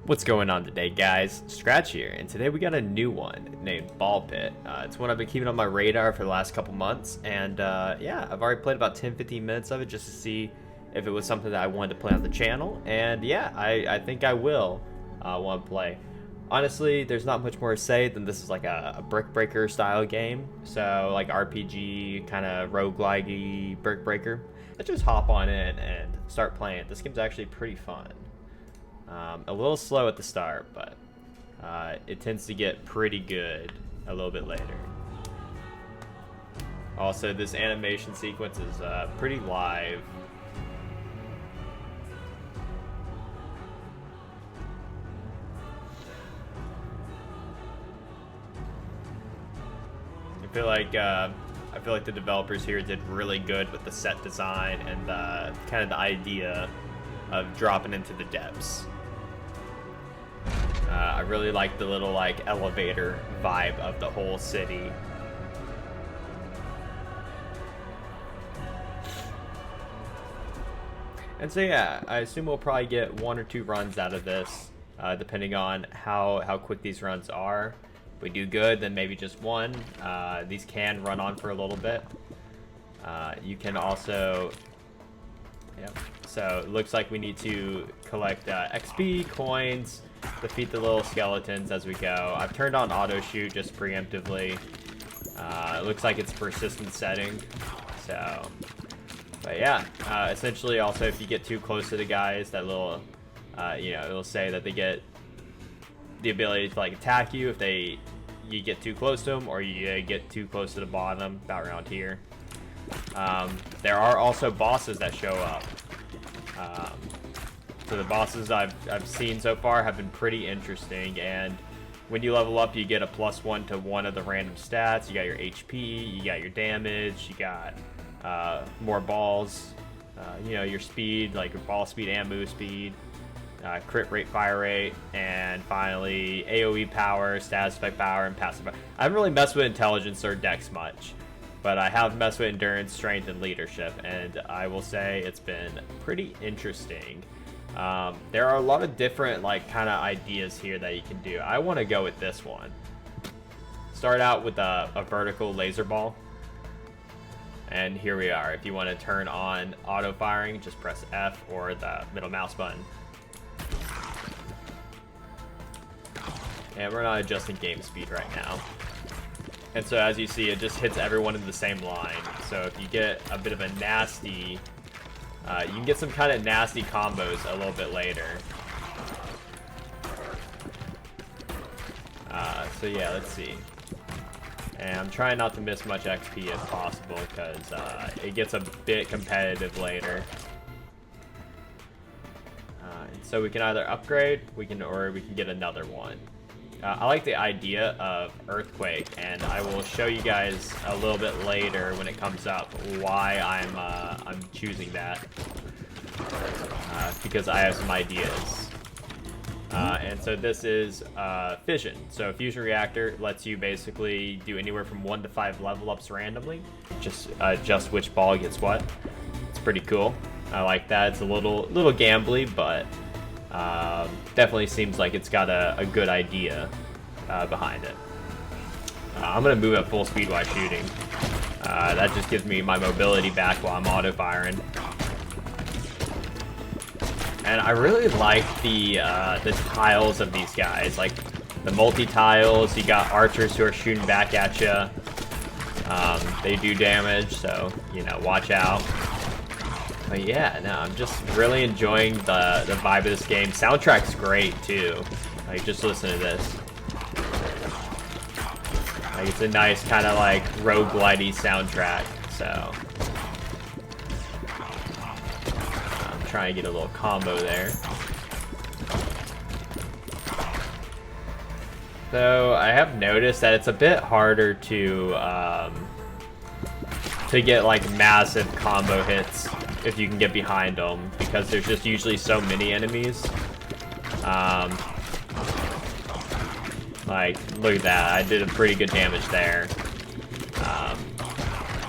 What's going on today, guys? Scratch here, and today we got a new one named BallxPit. It's one I've been keeping on my radar for the last couple months, and yeah, I've already played about 10-15 minutes of it just to see if it was something that I wanted to play on the channel, and yeah, I think I will want to play. Honestly, there's not much more to say than this is like a brick breaker style game, so like RPG, kind of roguelite brick breaker. Let's just hop on in and start playing it. This game's actually pretty fun. A little slow at the start, but it tends to get pretty good a little bit later. Also, this animation sequence is pretty live. I feel like the developers here did really good with the set design and kind of the idea of dropping into the depths. I really like the little like elevator vibe of the whole city. And so yeah, I assume we'll probably get 1 or 2 runs out of this, depending on how quick these runs are. If we do good, then maybe just 1. These can run on for a little bit. You can also, yep. So it looks like we need to collect XP, coins, defeat the little skeletons as we go. I've turned on auto shoot just preemptively. It looks like it's persistent setting. So, but yeah, essentially also if you get too close to the guys, that little, you know, it'll say that they get the ability to like attack you if you get too close to them, or you get too close to the bottom, about around here. There are also bosses that show up. So the bosses I've seen so far have been pretty interesting, and when you level up, you get a +1 to one of the random stats. You got your HP, you got your damage, you got more balls, you know, your speed, like your ball speed and move speed, crit rate, fire rate, and finally AoE power, status effect power, and passive power. I haven't really messed with intelligence or dex much, but I have messed with endurance, strength, and leadership, and I will say it's been pretty interesting. There are a lot of different like kind of ideas here that you can do. I want to go with this one. Start out with a vertical laser ball, and here we are. If you want to turn on auto firing, just press F or the middle mouse button. And we're not adjusting game speed right now. And so as you see, it just hits everyone in the same line. So if you get a bit of a nasty, you can get some kind of nasty combos a little bit later. So yeah, let's see. And I'm trying not to miss much XP as possible because it gets a bit competitive later. And so we can either upgrade, or we can get another one. I like the idea of Earthquake, and I will show you guys a little bit later when it comes up why I'm choosing that, because I have some ideas. And so this is Fission. So Fusion Reactor lets you basically do anywhere from 1 to 5 level ups randomly, just adjust which ball gets what. It's pretty cool. I like that. It's a little gambly, but definitely seems like it's got a good idea behind it. I'm going to move at full speed while shooting. That just gives me my mobility back while I'm auto firing. And I really like the tiles of these guys, like the multi-tiles. You got archers who are shooting back at you. They do damage, so, you know, watch out. But yeah, no, I'm just really enjoying the vibe of this game. Soundtrack's great too. Like, just listen to this. Like, it's a nice kind of like roguelite soundtrack. So I'm trying to get a little combo there. So I have noticed that it's a bit harder to get like massive combo hits if you can get behind them, because there's just usually so many enemies. Like, look at that, I did a pretty good damage there.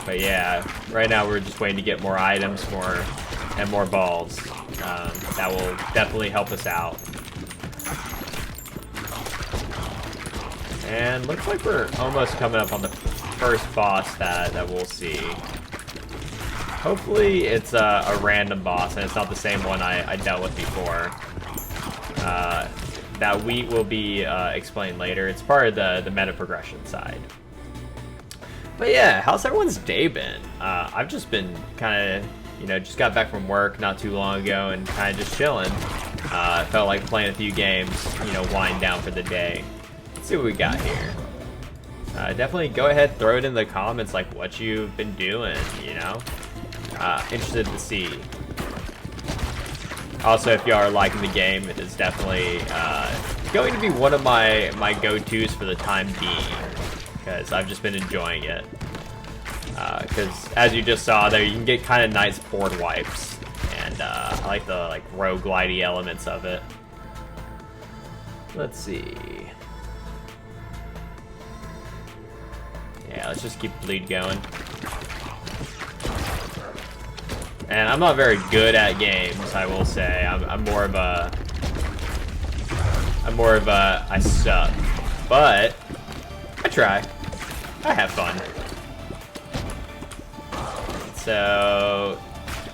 But yeah, right now we're just waiting to get more items, more balls. That will definitely help us out. And looks like we're almost coming up on the first boss that we'll see. Hopefully it's a random boss and it's not the same one I dealt with before. That wheat will be explained later. It's part of the meta progression side. But yeah, how's everyone's day been? I've just been kind of, you know, just got back from work not too long ago and kind of just chilling. Felt like playing a few games, you know, wind down for the day. Let's see what we got here. Definitely go ahead, throw it in the comments, like what you've been doing, you know? Interested to see. Also, if you are liking the game, it is definitely going to be one of my go-tos for the time being, because I've just been enjoying it. Because as you just saw there, you can get kind of nice board wipes, and I like the roguelite elements of it. Let's see. Yeah, let's just keep bleed going. And I'm not very good at games, I will say. I'm more of a I suck. But I try. I have fun. So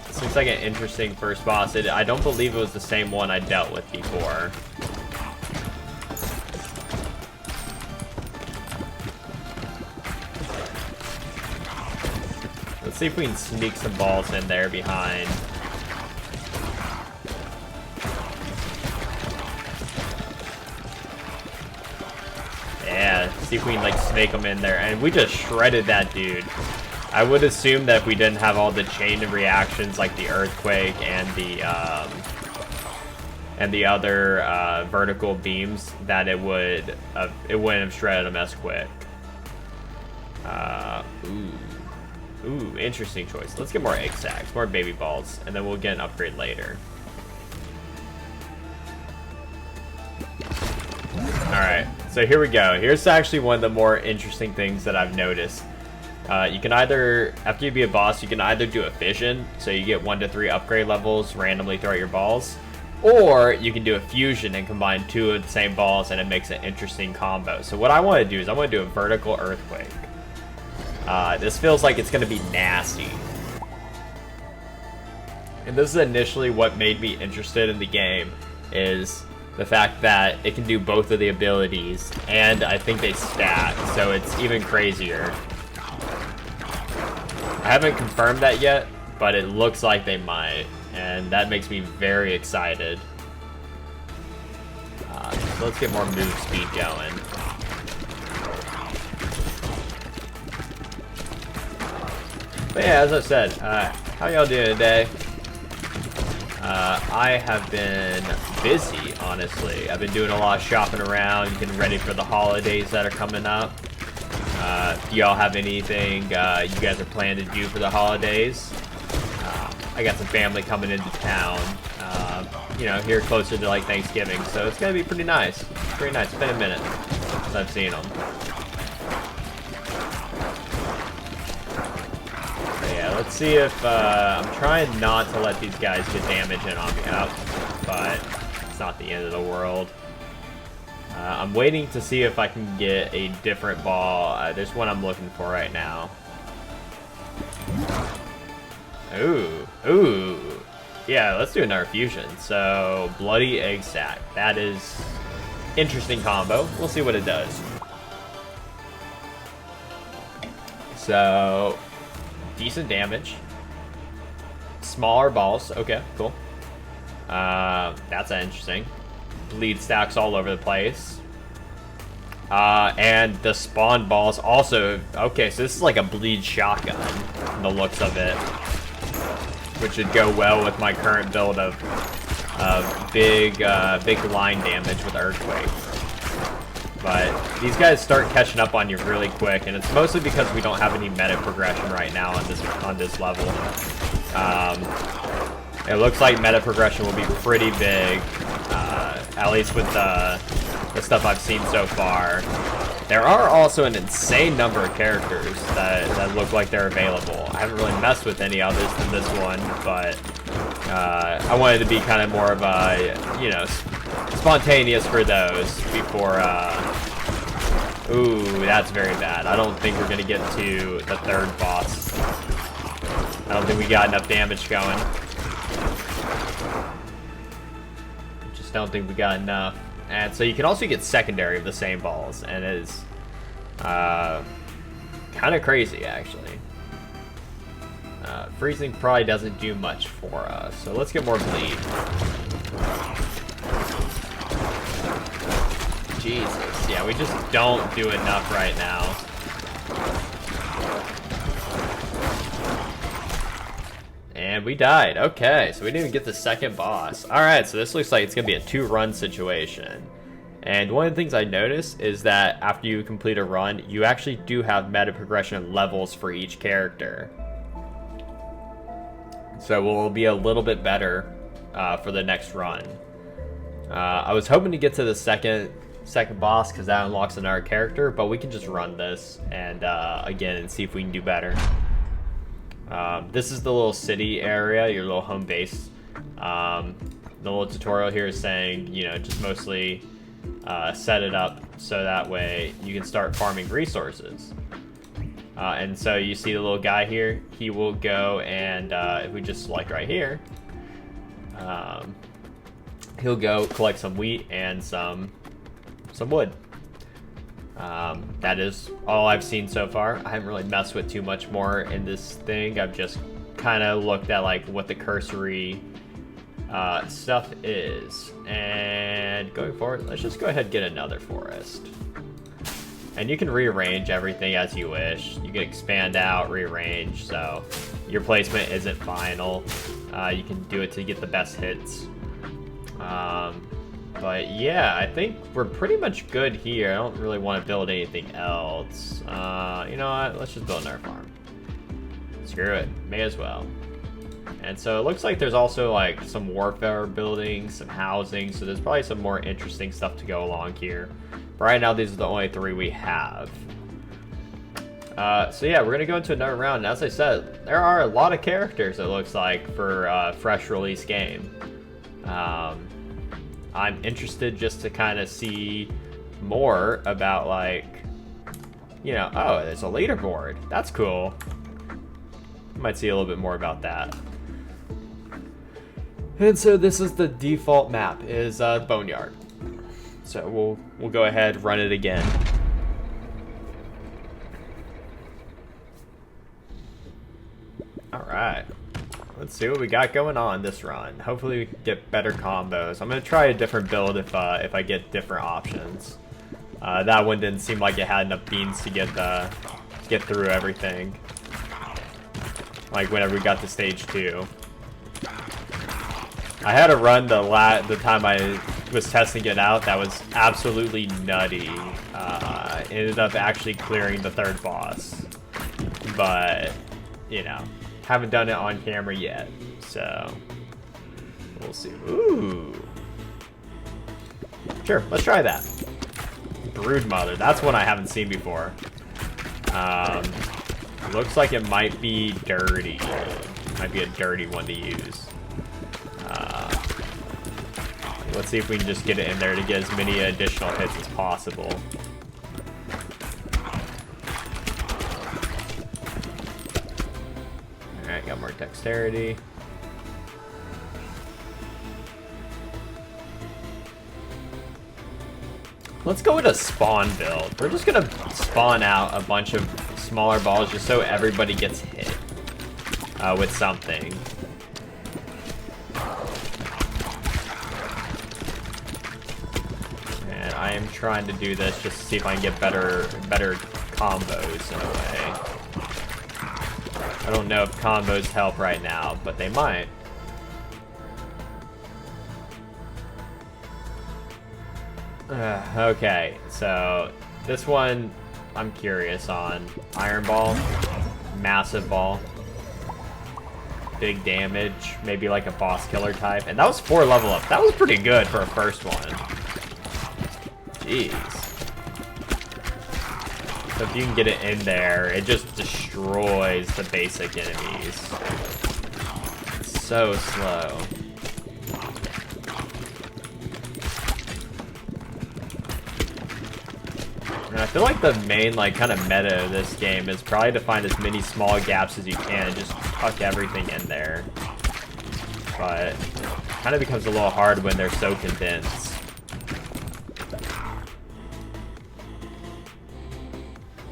this looks like an interesting first boss. I don't believe it was the same one I dealt with before. Let's see if we can sneak some balls in there behind. Yeah, see if we can like snake them in there. And we just shredded that dude. I would assume that if we didn't have all the chain of reactions like the earthquake and the other vertical beams, that it wouldn't have shredded them as quick. Ooh, interesting choice. Let's get more egg sacs, more baby balls, and then we'll get an upgrade later. Alright, so here we go. Here's actually one of the more interesting things that I've noticed. You can either, after you beat a boss, you can either do a fission, so you get 1 to 3 upgrade levels randomly throughout your balls, or you can do a fusion and combine 2 of the same balls and it makes an interesting combo. So what I want to do is I want to do a vertical earthquake. This feels like it's going to be nasty. And this is initially what made me interested in the game, is the fact that it can do both of the abilities, and I think they stack, so it's even crazier. I haven't confirmed that yet, but it looks like they might, and that makes me very excited. So let's get more move speed going. But yeah, as I said, how y'all doing today? I have been busy, honestly. I've been doing a lot of shopping around, getting ready for the holidays that are coming up. Do y'all have anything you guys are planning to do for the holidays? I got some family coming into town, you know, here closer to like Thanksgiving, so it's gonna be pretty nice. Pretty nice. It's been a minute since I've seen them. Let's see if, I'm trying not to let these guys get damage in on me up, but it's not the end of the world. I'm waiting to see if I can get a different ball. There's one I'm looking for right now. Ooh. Yeah, let's do another fusion. So, bloody egg sac. That is interesting combo. We'll see what it does. So, decent damage. Smaller balls. Okay, cool. That's interesting. Bleed stacks all over the place. And the spawn balls also... Okay, so this is like a bleed shotgun from the looks of it, which would go well with my current build of big line damage with earthquake. But these guys start catching up on you really quick, and it's mostly because we don't have any meta progression right now on this level. It looks like meta progression will be pretty big, at least with the stuff I've seen so far. There are also an insane number of characters that look like they're available. I haven't really messed with any others than this one, but I wanted to be kind of more of a, you know, spontaneous for those before... Ooh, that's very bad. I don't think we're gonna get to the third boss. I don't think we got enough damage going. Just don't think we got enough. And so you can also get secondary of the same balls, and it is kind of crazy, actually. Freezing probably doesn't do much for us, so let's get more bleed. Jesus, yeah, we just don't do enough right now. And we died. Okay, so we didn't even get the second boss. Alright, so this looks like it's going to be a 2-run situation. And one of the things I noticed is that after you complete a run, you actually do have meta progression levels for each character. So we'll be a little bit better for the next run. I was hoping to get to the second boss because that unlocks another character, but we can just run this and again and see if we can do better. This is the little city area, your little home base. The little tutorial here is saying, you know, just mostly set it up so that way you can start farming resources. And so you see the little guy here, he will go and if we just select right here, he'll go collect some wheat and some wood. That is all I've seen so far. I haven't really messed with too much more in this thing. I've just kind of looked at like what the cursory stuff is. And going forward, let's just go ahead and get another forest. And you can rearrange everything as you wish. You can expand out, rearrange, so your placement isn't final. You can do it to get the best hits. But yeah, I think we're pretty much good here. I don't really want to build anything else. You know what? Let's just build another farm. Screw it. May as well. And so it looks like there's also like some warfare buildings, some housing. So there's probably some more interesting stuff to go along here. But right now, these are the only 3 we have. So yeah, we're going to go into another round. And as I said, there are a lot of characters, it looks like, for a fresh release game. I'm interested just to kind of see more about, like, you know, oh, there's a leaderboard. That's cool. Might see a little bit more about that. And so this is the default map, is Boneyard. So we'll go ahead, run it again. All right. Let's see what we got going on this run. Hopefully we can get better combos. I'm gonna try a different build if I get different options. That one didn't seem like it had enough beans to get through everything. Like whenever we got to stage 2. I had a run the time I was testing it out that was absolutely nutty. Ended up actually clearing the 3rd boss. But, you know, haven't done it on camera yet, so we'll see. Ooh. Sure, let's try that. Broodmother, that's one I haven't seen before. Looks like it might be dirty. Might be a dirty one to use. Let's see if we can just get it in there to get as many additional hits as possible. Alright, got more dexterity. Let's go with a spawn build. We're just gonna spawn out a bunch of smaller balls just so everybody gets hit with something. And I am trying to do this just to see if I can get better combos in a way. I don't know if combos help right now, but they might. Okay, so this one I'm curious on. Iron Ball, massive ball, big damage, maybe like a boss killer type. And that was 4 level up. That was pretty good for a first one. Jeez. So if you can get it in there, it just destroys the basic enemies. It's so slow. And I feel like the main, like, kind of meta of this game is probably to find as many small gaps as you can and just tuck everything in there. But it kind of becomes a little hard when they're so condensed.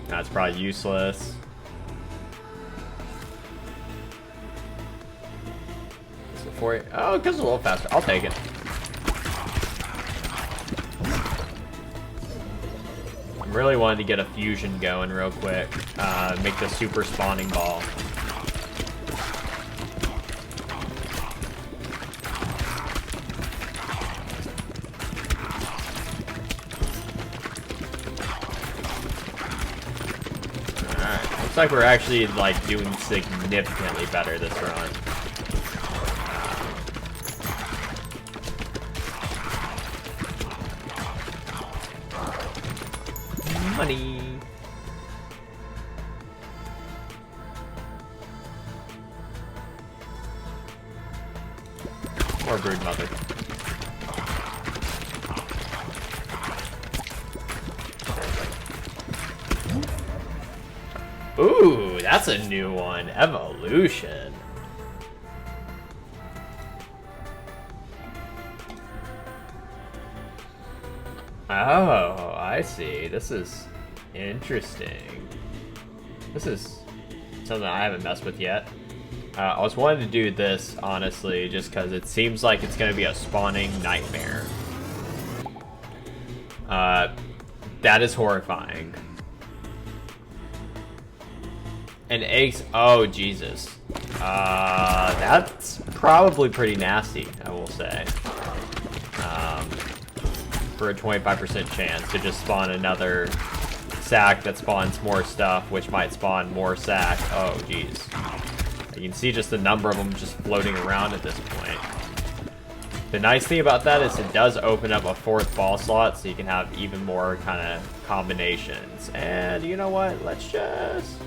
That's probably useless. Is it for you? Oh, it goes a little faster. I'll take it. I'm really wanting to get a fusion going real quick. Make the super spawning ball. Looks like we're actually like doing significantly better this run. Money. Or brood mother. Ooh, that's a new one. Evolution. Oh, I see. This is interesting. This is something I haven't messed with yet. I was wanting to do this, honestly, just because it seems like it's going to be a spawning nightmare. That is horrifying. And eggs, oh Jesus. That's probably pretty nasty, I will say. For a 25% chance to just spawn another sack that spawns more stuff, which might spawn more sack. Oh jeez. You can see just the number of them just floating around at this point. The nice thing about that is it does open up a 4th ball slot, so you can have even more kind of combinations. And you know what? Let's just...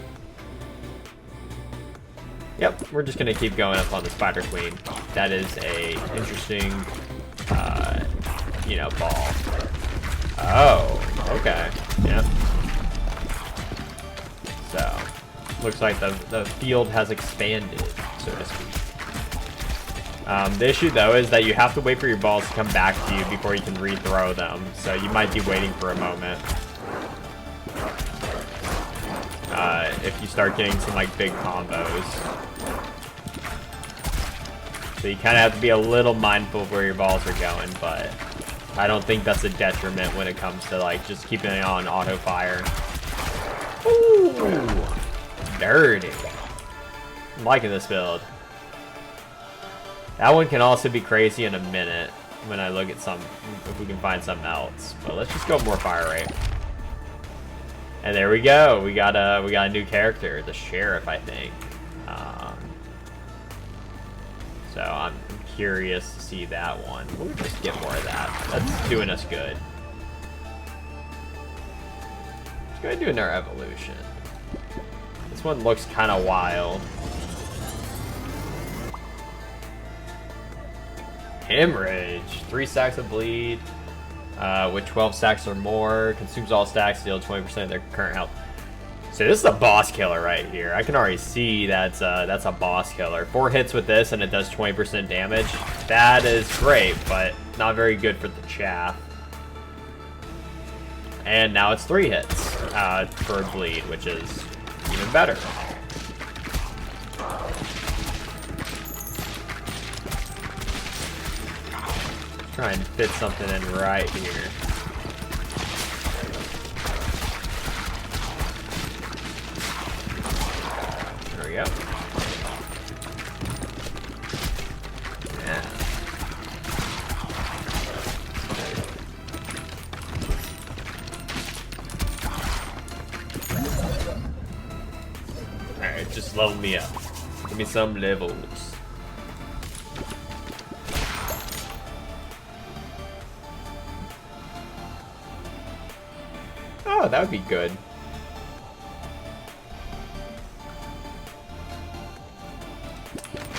Yep, we're just gonna keep going up on the Spider Queen. That is a interesting, you know, ball. Oh, okay. Yep. So, looks like the field has expanded, so to speak. The issue though is that you have to wait for your balls to come back to you before you can rethrow them. So you might be waiting for a moment. If you start getting some like big combos. So you kind of have to be a little mindful of where your balls are going, but I don't think that's a detriment when it comes to like just keeping it on auto fire. Ooh, dirty. I'm liking this build. That one can also be crazy in a minute when I look at some, if we can find something else. But let's just go more fire rate. And there we go. We got a new character, the sheriff, I think. So I'm curious to see that one. We'll just get more of that. That's doing us good. Let's go ahead and do another evolution. This one looks kind of wild. Hemorrhage. 3 stacks of bleed. With 12 stacks or more. Consumes all stacks, deal 20% of their current health. So this is a boss killer right here. I can already see that's a boss killer. 4 hits with this and it does 20% damage. That is great, but not very good for the chaff. And now it's 3 hits for bleed, which is even better. Try and fit something in right here. There we go. Yeah. Alright, just level me up. Give me some levels. Oh, that would be good.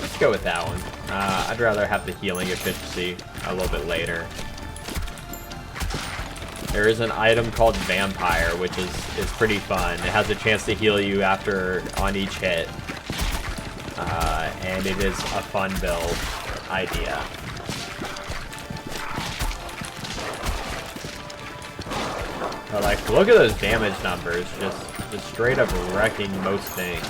Let's go with that one. I'd rather have the healing efficiency a little bit later. There is an item called Vampire, which is pretty fun. It has a chance to heal you on each hit. And it is a fun build idea. But like, look at those damage numbers, just straight up wrecking most things.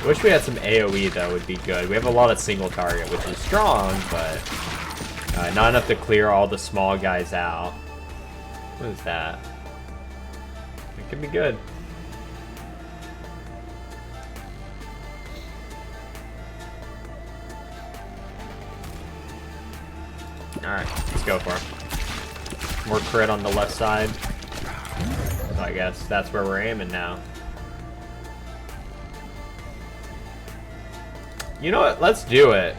Wish we had some AoE though, would be good. We have a lot of single target, which is strong, but not enough to clear all the small guys out. What is that? It could be good. Alright, let's go for it. More crit on the left side. So I guess that's where we're aiming now. You know what? Let's do it.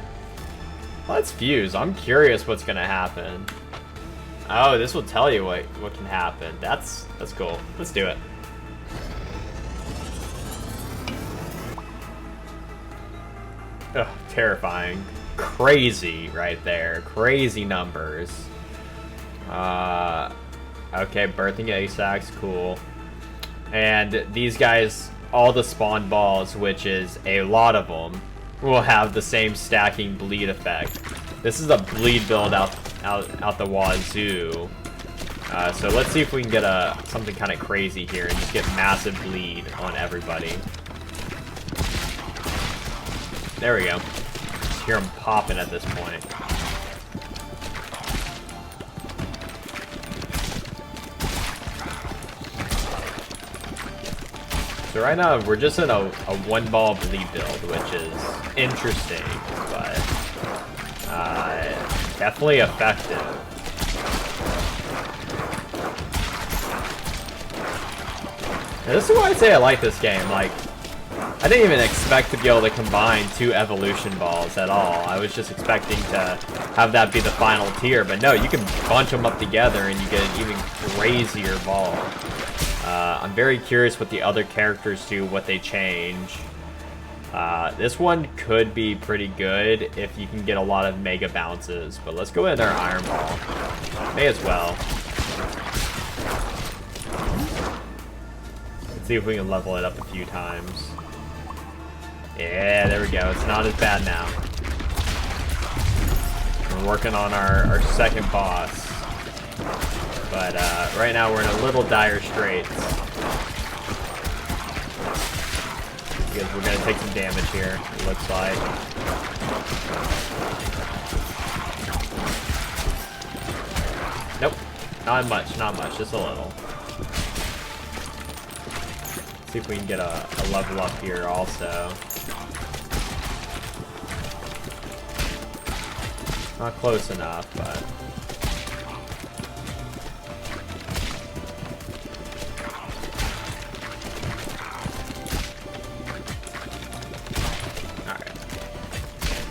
Let's fuse. I'm curious what's gonna happen. Oh, this will tell you what can happen. That's cool. Let's do it. Ugh, terrifying. Crazy right there. Crazy numbers. Okay, birthing egg sacs, cool. And these guys, all the spawn balls, which is a lot of them, will have the same stacking bleed effect. This is a bleed build out the wazoo. So let's see if we can get something kind of crazy here and just get massive bleed on everybody. There we go. Just hear them popping at this point. So right now we're just in a one ball bleed build, which is interesting, but definitely effective. And this is why I say I like this game. Like, I didn't even expect to be able to combine 2 evolution balls at all. I was just expecting to have that be the final tier, but no, you can bunch them up together and you get an even crazier ball. I'm very curious what the other characters do, what they change. This one could be pretty good if you can get a lot of mega bounces, but let's go in our Iron Ball. May as well. Let's see if we can level it up a few times. Yeah, there we go. It's not as bad now. We're working on our second boss. But right now we're in a little dire straits. Because we're going to take some damage here, it looks like. Nope. Not much, just a little. See if we can get a level up here also. Not close enough, but...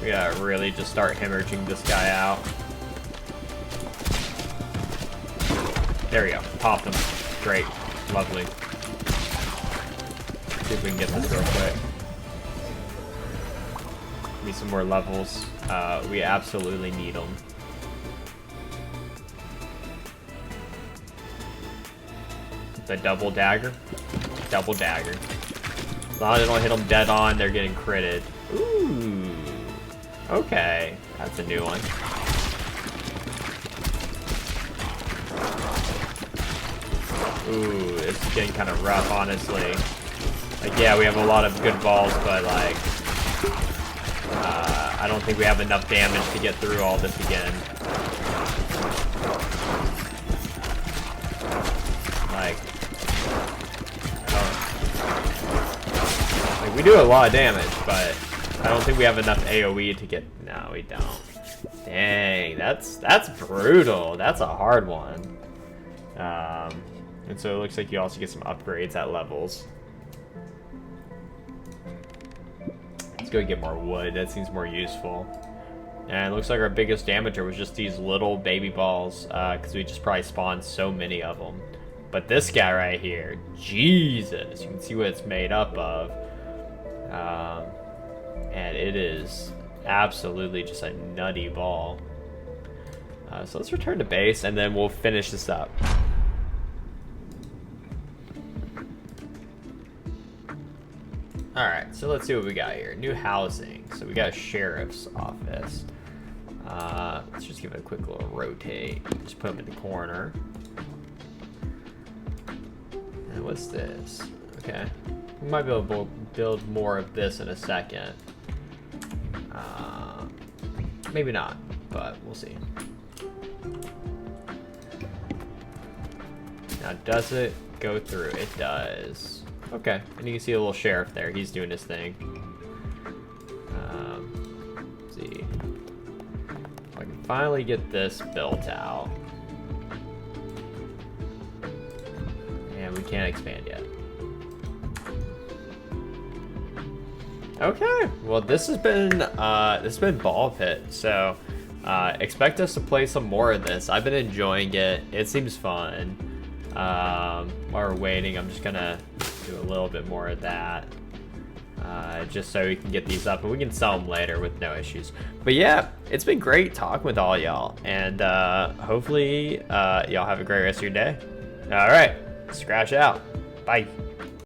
We gotta really just start hemorrhaging this guy out. There we go. Popped him. Great. Lovely. See if we can get this real quick. Give me some more levels. We absolutely need them. The double dagger. Double dagger. As long as I don't hit them dead on, they're getting critted. Ooh. Okay, that's a new one. Ooh, it's getting kind of rough, honestly. Like, yeah, we have a lot of good balls, but, like, I don't think we have enough damage to get through all this again. Like, we do a lot of damage, but I don't think we have enough AoE to get... No, we don't. Dang, that's brutal. That's a hard one. And so it looks like you also get some upgrades at levels. Let's go get more wood. That seems more useful. And it looks like our biggest damager was just these little baby balls, because we just probably spawned so many of them. But this guy right here, Jesus, you can see what it's made up of. And it is absolutely just a nutty ball. So let's return to base, and then we'll finish this up. Alright, so let's see what we got here. New housing. So we got a sheriff's office. Let's just give it a quick little rotate. Just put them in the corner. And what's this? Okay. We might be able to build more of this in a second. Maybe not, but we'll see. Now, does it go through? It does. Okay, and you can see a little sheriff there. He's doing his thing. Let's see. If I can finally get this built out. And we can't expand yet. Okay, well this has been BallxPit, so expect us to play some more of this. I've been enjoying it. It seems fun. While we're waiting, I'm just gonna do a little bit more of that, just so we can get these up and we can sell them later with no issues. But yeah, it's been great talking with all y'all, and hopefully y'all have a great rest of your day. All right, scratch out. Bye.